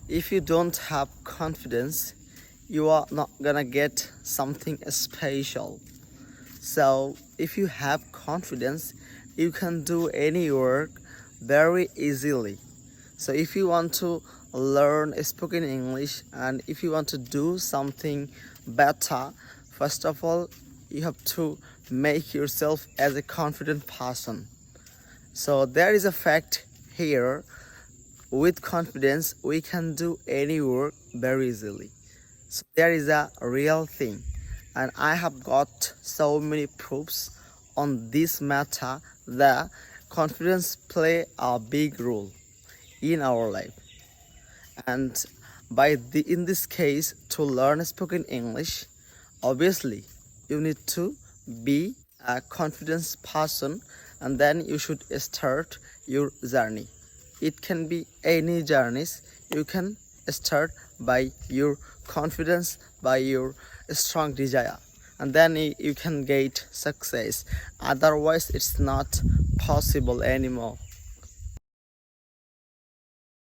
If you don't have confidence, you are not gonna get something special. So if you have confidence, you can do any work very easily. So if you want to learn spoken English and if you want to do something better, first of all, you have to make yourself as a confident person. So there is a fact here. With confidence, we can do any work very easily. So there is a real thing, and I have got so many proofs on this matter that confidence play a big role in our life. And in this case, to learn spoken English, obviously you need to be a confident person, and then you should start your journey. It can be any journeys. You can start by your confidence, by your strong desire, and then you can get success. Otherwise it's not possible anymore.